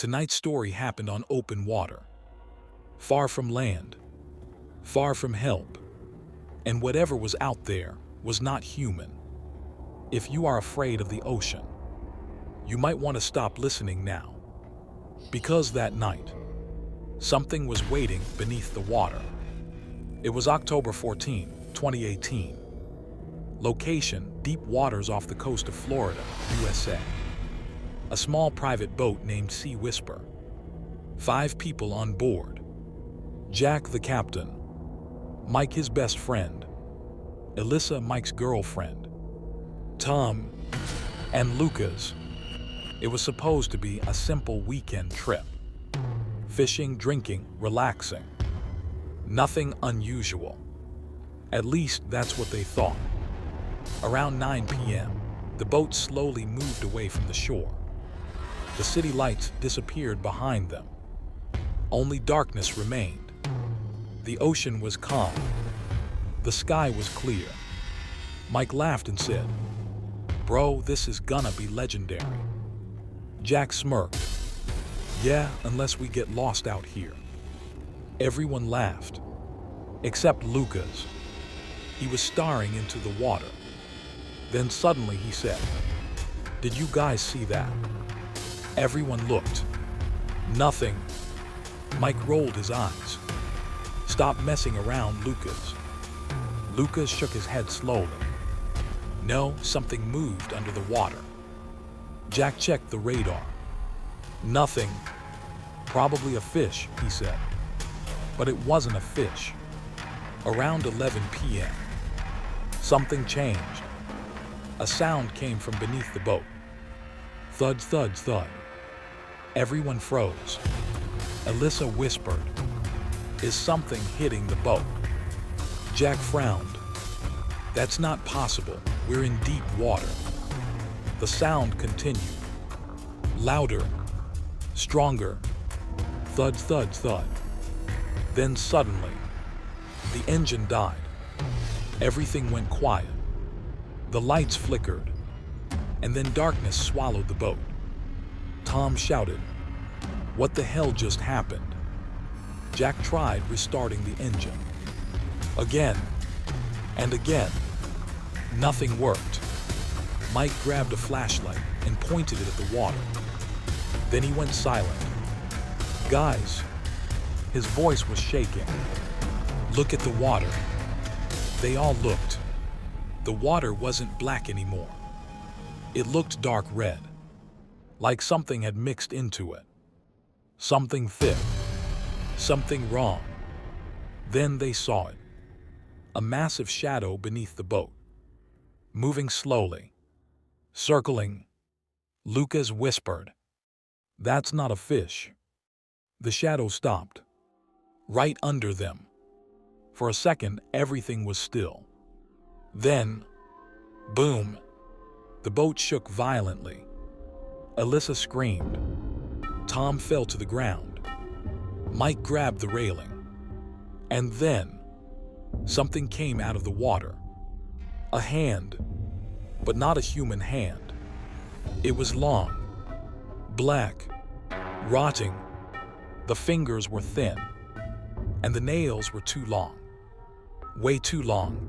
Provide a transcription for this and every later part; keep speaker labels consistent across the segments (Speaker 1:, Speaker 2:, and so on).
Speaker 1: Tonight's story happened on open water, far from land, far from help, and whatever was out there was not human. If you are afraid of the ocean, you might want to stop listening now. Because that night, something was waiting beneath the water. It was October 14, 2018. Location: deep waters off the coast of Florida, USA. A small private boat named Sea Whisper. 5 people on board. Jack, the captain. Mike, his best friend. Alyssa, Mike's girlfriend. Tom, and Lucas. It was supposed to be a simple weekend trip. Fishing, drinking, relaxing. Nothing unusual. At least that's what they thought. Around 9 p.m., the boat slowly moved away from the shore. The city lights disappeared behind them. Only darkness remained. The ocean was calm. The sky was clear. Mike laughed and said, "Bro, this is gonna be legendary." Jack smirked. "Yeah, unless we get lost out here." Everyone laughed, except Lucas. He was staring into the water. Then suddenly he said, "Did you guys see that?" Everyone looked. Nothing. Mike rolled his eyes. "Stop messing around, Lucas." Lucas shook his head slowly. No, something moved under the water. Jack checked the radar. Nothing. Probably a fish, he said. But it wasn't a fish. Around 11 p.m., something changed. A sound came from beneath the boat. Thud, thud, thud. Everyone froze. Alyssa whispered, "Is something hitting the boat?" Jack frowned. "That's not possible. We're in deep water." The sound continued. Louder. Stronger. Thud, thud, thud. Then suddenly, the engine died. Everything went quiet. The lights flickered, and then darkness swallowed the boat. Tom shouted, "What the hell just happened?" Jack tried restarting the engine. Again and again. Nothing worked. Mike grabbed a flashlight and pointed it at the water. Then he went silent. "Guys," his voice was shaking, "look at the water." They all looked. The water wasn't black anymore. It looked dark red, like something had mixed into it. Something thick. Something wrong. Then they saw it. A massive shadow beneath the boat. Moving slowly. Circling. Lucas whispered, "That's not a fish." The shadow stopped. Right under them. For a second, everything was still. Then, boom! The boat shook violently. Alyssa screamed. Tom fell to the ground. Mike grabbed the railing. And then, something came out of the water. A hand, but not a human hand. It was long, black, rotting. The fingers were thin, and the nails were too long. Way too long.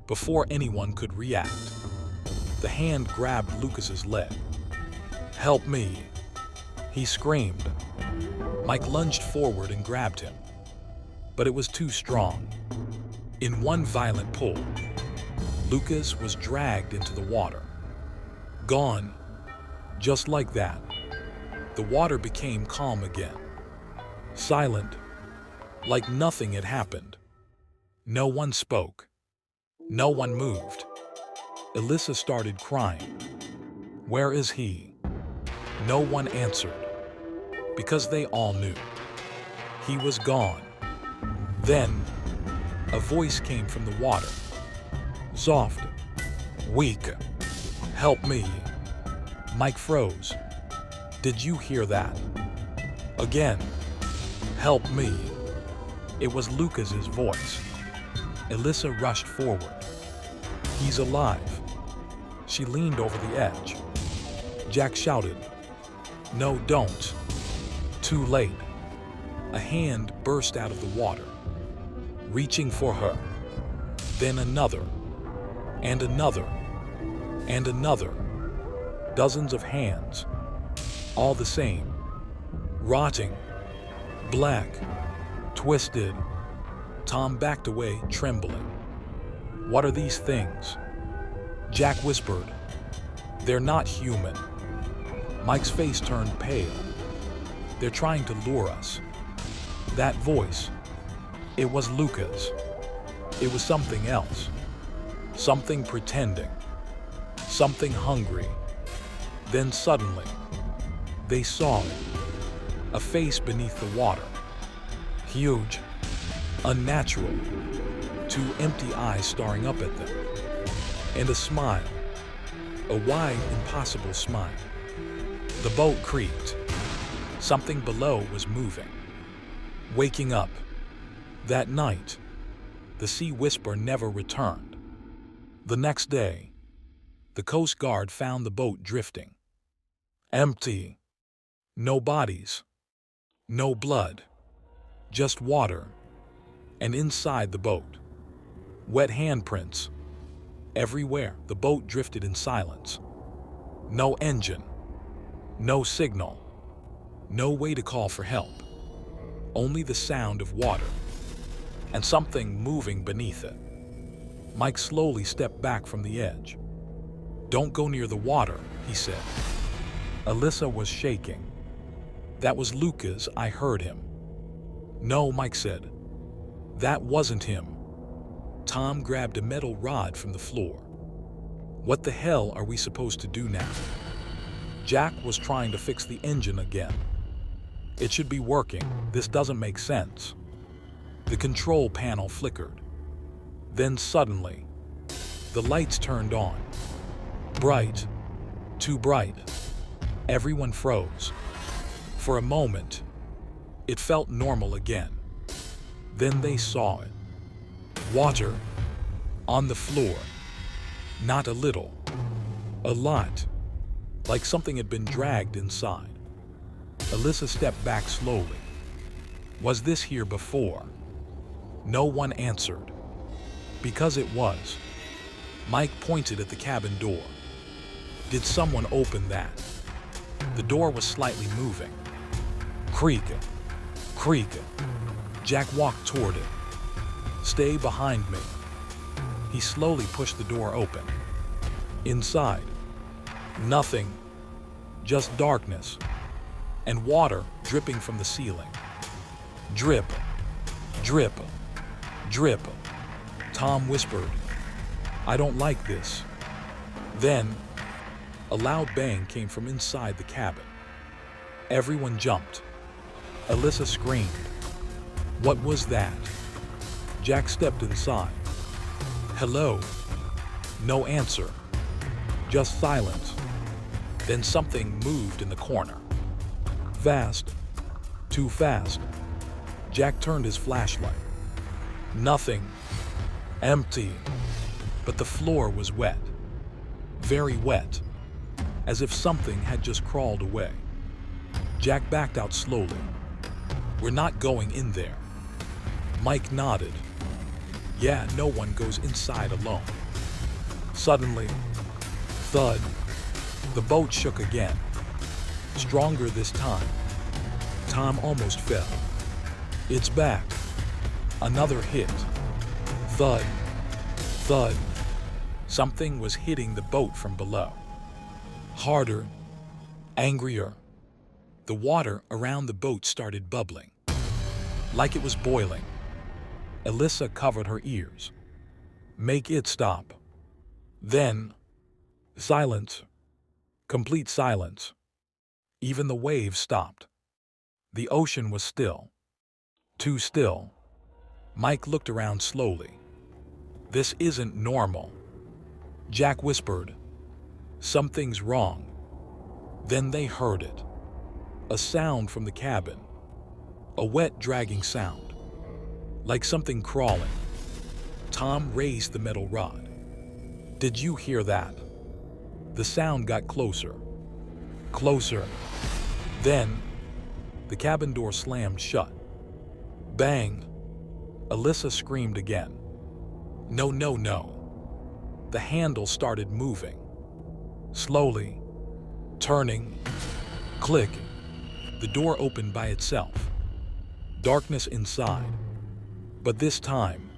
Speaker 1: Before anyone could react, the hand grabbed Lucas's leg. "Help me," he screamed. Mike lunged forward and grabbed him, but it was too strong. In one violent pull, Lucas was dragged into the water. Gone. Just like that. The water became calm again. Silent. Like nothing had happened. No one spoke. No one moved. Alyssa started crying. "Where is he?" No one answered. Because they all knew. He was gone. Then, a voice came from the water. Soft. Weak. "Help me." Mike froze. "Did you hear that?" Again. "Help me." It was Lucas's voice. Alyssa rushed forward. "He's alive." She leaned over the edge. Jack shouted, "No, don't." Too late. A hand burst out of the water, reaching for her. Then another, and another, and another. Dozens of hands, all the same. Rotting, black, twisted. Tom backed away, trembling. What are these things? Jack whispered. They're not human. Mike's face turned pale. They're trying to lure us. That voice, it was Luca's. It was something else. Something pretending. Something hungry. Then suddenly, they saw it. A face beneath the water. Huge, unnatural. Two empty eyes staring up at them. And a smile. A wide, impossible smile. The boat creaked. Something below was moving. Waking up. That night, the Sea Whisper never returned. The next day, the Coast Guard found the boat drifting. Empty. No bodies. No blood. Just water. And inside the boat, wet handprints. Everywhere, the boat drifted in silence. No engine. No signal. No way to call for help. Only the sound of water. And something moving beneath it. Mike slowly stepped back from the edge. Don't go near the water, he said. Alyssa was shaking. That was Lucas, I heard him. No, Mike said. That wasn't him. Tom grabbed a metal rod from the floor. What the hell are we supposed to do now? Jack was trying to fix the engine again. It should be working. This doesn't make sense. The control panel flickered. Then suddenly, the lights turned on. Bright. Too bright. Everyone froze. For a moment, it felt normal again. Then they saw it. Water. On the floor. Not a little. A lot. Like something had been dragged inside. Alyssa stepped back slowly. Was this here before? No one answered. Because it was. Mike pointed at the cabin door. Did someone open that? The door was slightly moving. Creak. Creak. Jack walked toward it. Stay behind me. He slowly pushed the door open. Inside, nothing. Just darkness. And water dripping from the ceiling. Drip. Drip. Drip. Tom whispered, I don't like this. Then, a loud bang came from inside the cabin. Everyone jumped. Alyssa screamed. What was that? Jack stepped inside. Hello? No answer. Just silence. Then something moved in the corner. Fast. Too fast. Jack turned his flashlight. Nothing. Empty. But the floor was wet. Very wet. As if something had just crawled away. Jack backed out slowly. We're not going in there. Mike nodded. Yeah, no one goes inside alone. Suddenly, thud. The boat shook again. Stronger this time. Tom almost fell. It's back. Another hit. Thud. Thud. Something was hitting the boat from below. Harder. Angrier. The water around the boat started bubbling. Like it was boiling. Alyssa covered her ears. Make it stop. Then, silence. Complete silence. Even the waves stopped. The ocean was still. Too still. Mike looked around slowly. This isn't normal. Jack whispered, something's wrong. Then they heard it. A sound from the cabin. A wet, dragging sound. Like something crawling. Tom raised the metal rod. Did you hear that? The sound got closer. Closer. Then, The cabin door slammed shut. Bang! Alyssa screamed again. No, no, no. The handle started moving. Slowly. Turning. Click. The door opened by itself. Darkness inside. But this time,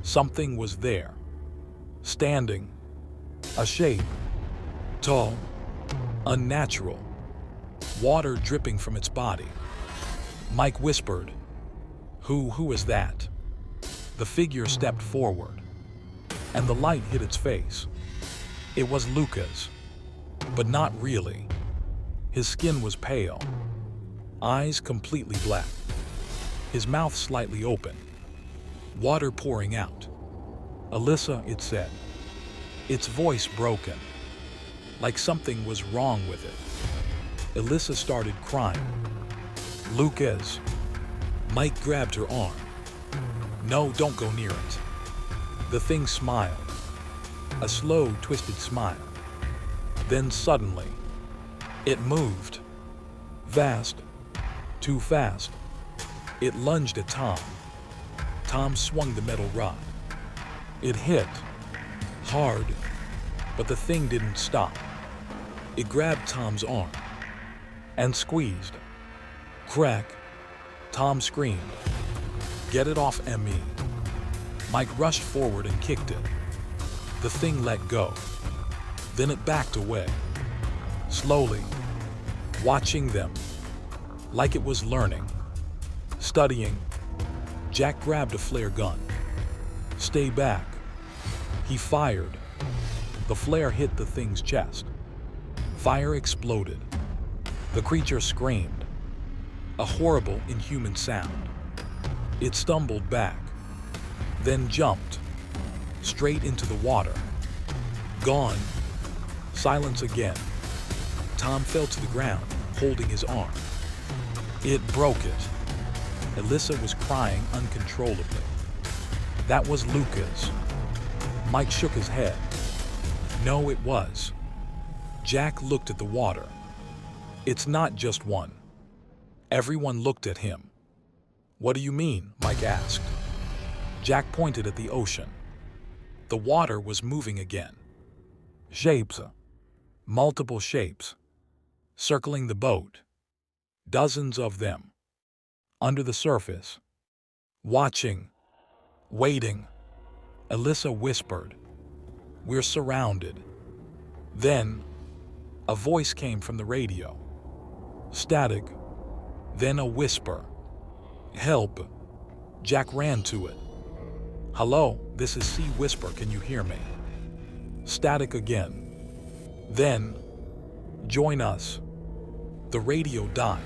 Speaker 1: something was there. Standing. A shape. Tall. Unnatural. Water dripping from its body. Mike whispered, Who is that?" The figure stepped forward, and the light hit its face. It was Lucas, but not really. His skin was pale, eyes completely black, his mouth slightly open, water pouring out. "Alyssa," it said, its voice broken, like something was wrong with it. Alyssa started crying. "Lucas." Mike grabbed her arm. "No, don't go near it." The thing smiled, a slow, twisted smile. Then suddenly, it moved. Fast, too fast. It lunged at Tom. Tom swung the metal rod. It hit, hard, but the thing didn't stop. It grabbed Tom's arm and squeezed. Crack! Tom screamed. "Get it off me." Mike rushed forward and kicked it. The thing let go. Then it backed away, slowly, watching them, like it was learning, studying. Jack grabbed a flare gun. "Stay back." He fired. The flare hit the thing's chest. Fire exploded. The creature screamed, a horrible, inhuman sound. It stumbled back, then jumped, straight into the water. Gone. Silence again. Tom fell to the ground, holding his arm. It broke it. Alyssa was crying uncontrollably. That was Lucas. Mike shook his head. No, it was. Jack looked at the water. It's not just one. Everyone looked at him. "What do you mean?" Mike asked. Jack pointed at the ocean. The water was moving again. Shapes. Multiple shapes. Circling the boat. Dozens of them. Under the surface. Watching. Waiting. Alyssa whispered, "We're surrounded." Then, a voice came from the radio. Static. Then a whisper. "Help." Jack ran to it. "Hello, this is Sea Whisper, can you hear me?" Static again. Then, "Join us." The radio died.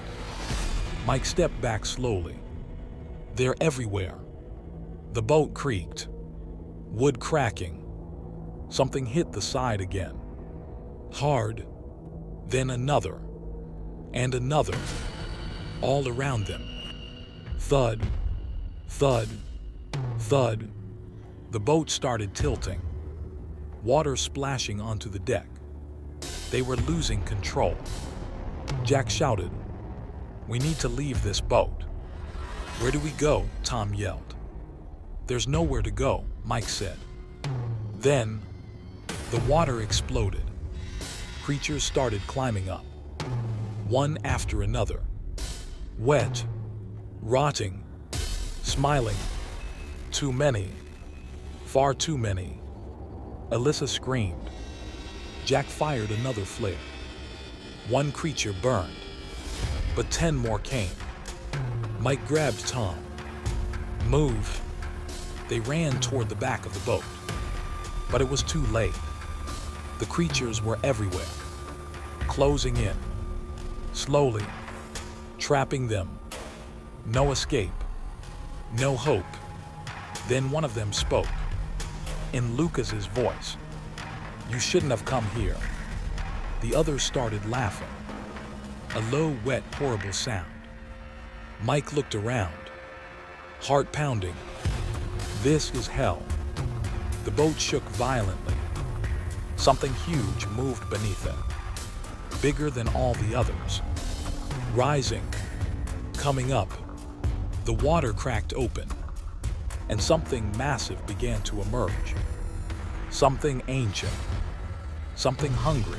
Speaker 1: Mike stepped back slowly. They're everywhere. The boat creaked. Wood cracking. Something hit the side again. Hard. Then another. And another. All around them. Thud. Thud. Thud. The boat started tilting. Water splashing onto the deck. They were losing control. Jack shouted, "We need to leave this boat." "Where do we go?" Tom yelled. "There's nowhere to go," Mike said. Then, the water exploded. Creatures started climbing up, one after another. Wet, rotting, smiling. Too many. Far too many. Alyssa screamed. Jack fired another flare. One creature burned, but 10 more came. Mike grabbed Tom. "Move." They ran toward the back of the boat, but it was too late. The creatures were everywhere, closing in, slowly, trapping them. No escape, no hope. Then one of them spoke, in Lucas's voice. "You shouldn't have come here." The others started laughing. A low, wet, horrible sound. Mike looked around, heart pounding. This is hell. The boat shook violently. Something huge moved beneath it, bigger than all the others. Rising, Coming up, the water cracked open, and something massive began to emerge. Something ancient, something hungry,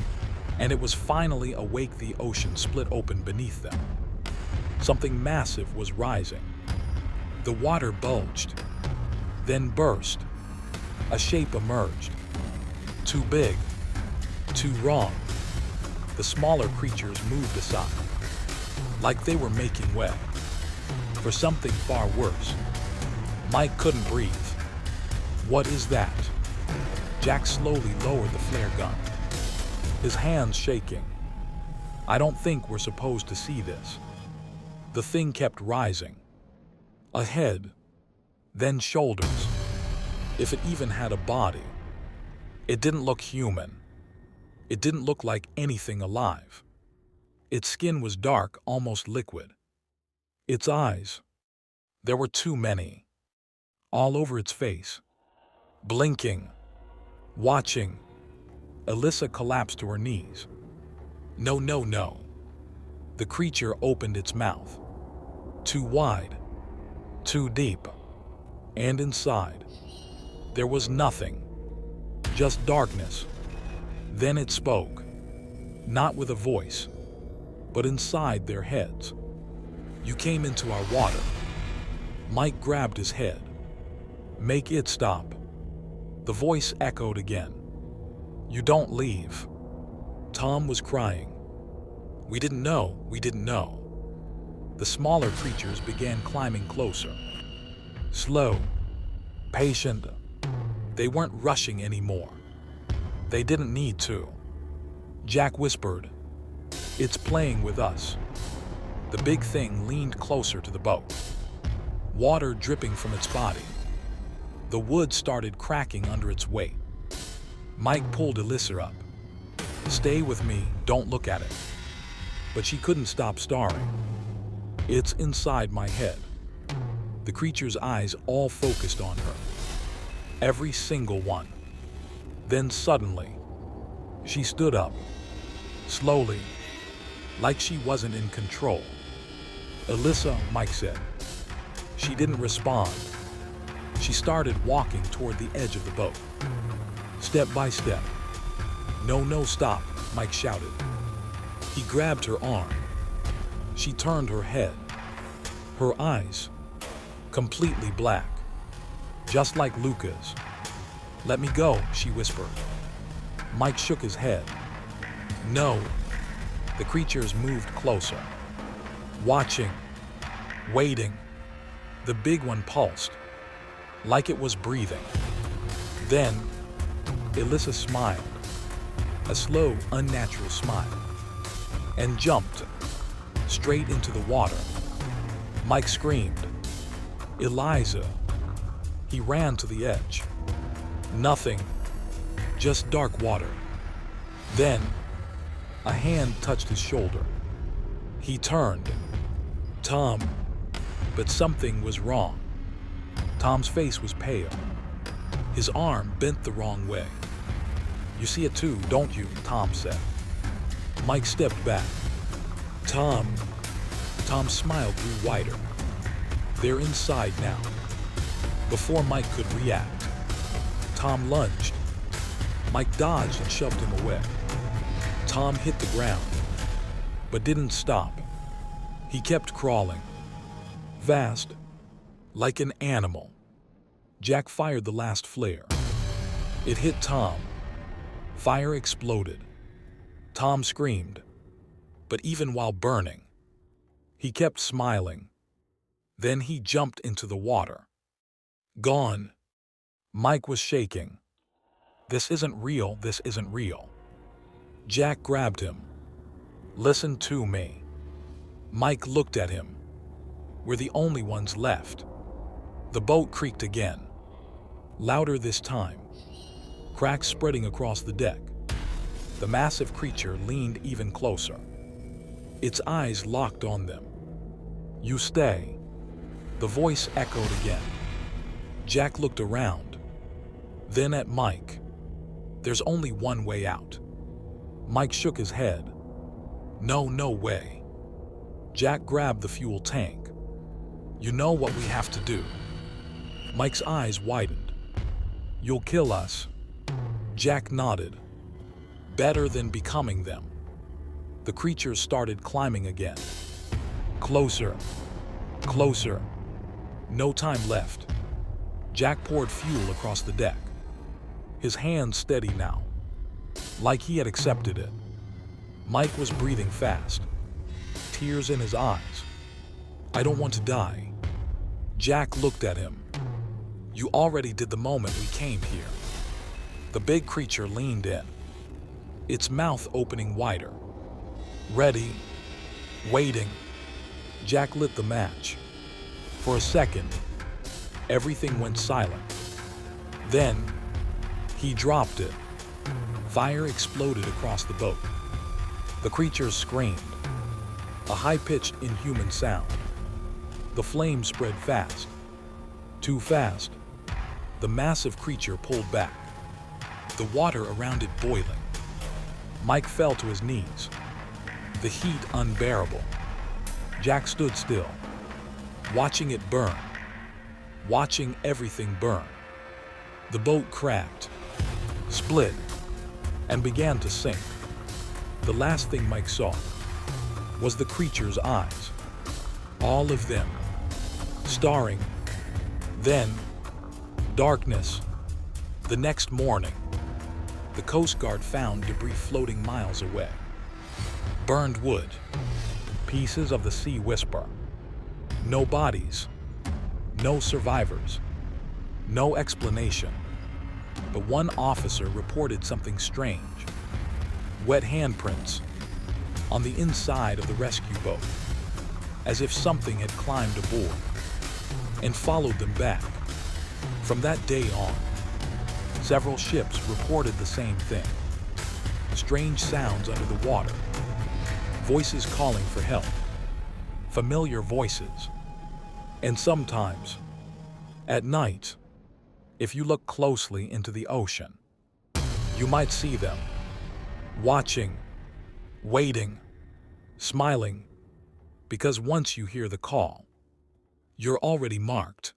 Speaker 1: and it was finally awake. The ocean split open beneath them. Something massive was rising. The water bulged, then burst. A shape emerged. Too big, too wrong. The smaller creatures moved aside, like they were making way for something far worse. Mike couldn't breathe. What is that? Jack slowly lowered the flare gun, his hands shaking. I don't think we're supposed to see this. The thing kept rising. A head, then shoulders. If it even had a body. It didn't look human. It didn't look like anything alive. Its skin was dark, almost liquid. Its eyes, there were too many, all over its face, blinking, watching. Alyssa collapsed to her knees. No, no, no. The creature opened its mouth. Too wide, too deep, and inside, there was nothing, just darkness. Then it spoke, not with a voice, but inside their heads. You came into our water. Mike grabbed his head. Make it stop. The voice echoed again. You don't leave. Tom was crying. We didn't know, we didn't know. The smaller creatures began climbing closer. Slow, patient. They weren't rushing anymore. They didn't need to. Jack whispered, "It's playing with us." The big thing leaned closer to the boat, water dripping from its body. The wood started cracking under its weight. Mike pulled Alyssa up. Stay with me, don't look at it. But she couldn't stop staring. It's inside my head. The creature's eyes all focused on her. Every single one. Then suddenly, she stood up, slowly, like she wasn't in control. Alyssa, Mike said. She didn't respond. She started walking toward the edge of the boat, step by step. No, no, stop, Mike shouted. He grabbed her arm. She turned her head, her eyes completely black, just like Luca's. Let me go, she whispered. Mike shook his head. No. The creatures moved closer, watching, waiting. The big one pulsed, like it was breathing. Then, Alyssa smiled, a slow, unnatural smile, and jumped straight into the water. Mike screamed, Eliza. He ran to the edge. Nothing, just dark water. Then, a hand touched his shoulder. He turned. Tom. But something was wrong. Tom's face was pale. His arm bent the wrong way. You see it too, don't you? Tom said. Mike stepped back. Tom. Tom's smile grew wider. They're inside now. Before Mike could react, Tom lunged. Mike dodged and shoved him away. Tom hit the ground, but didn't stop. He kept crawling. Vast, like an animal. Jack fired the last flare. It hit Tom. Fire exploded. Tom screamed. But even while burning, he kept smiling. Then he jumped into the water. Gone. Mike was shaking. This isn't real, this isn't real. Jack grabbed him. Listen to me. Mike looked at him. We're the only ones left. The boat creaked again. Louder this time. Cracks spreading across the deck. The massive creature leaned even closer. Its eyes locked on them. You stay. The voice echoed again. Jack looked around, then at Mike. There's only one way out. Mike shook his head. No, no way. Jack grabbed the fuel tank. "You know what we have to do." Mike's eyes widened. "You'll kill us." Jack nodded. "Better than becoming them." The creatures started climbing again. Closer. Closer. No time left. Jack poured fuel across the deck. His hands steady now, like he had accepted it. Mike was breathing fast, tears in his eyes. "I don't want to die." Jack looked at him. "You already did the moment we came here." The big creature leaned in, its mouth opening wider. Ready, waiting. Jack lit the match. For a second, everything went silent. Then, he dropped it. Fire exploded across the boat. The creatures screamed, a high-pitched, inhuman sound. The flames spread fast. Too fast. The massive creature pulled back, the water around it boiling. Mike fell to his knees, the heat unbearable. Jack stood still, watching it burn, watching everything burn. The boat cracked, split, and began to sink. The last thing Mike saw was the creature's eyes, all of them, staring. Then, darkness. The next morning, the Coast Guard found debris floating miles away. Burned wood, pieces of the Sea Whisper. No bodies, no survivors, no explanation. But one officer reported something strange. Wet handprints on the inside of the rescue boat, as if something had climbed aboard and followed them back. From that day on, several ships reported the same thing. Strange sounds under the water, voices calling for help, familiar voices. And sometimes, at night, if you look closely into the ocean, you might see them, watching, waiting, smiling, because once you hear the call, you're already marked.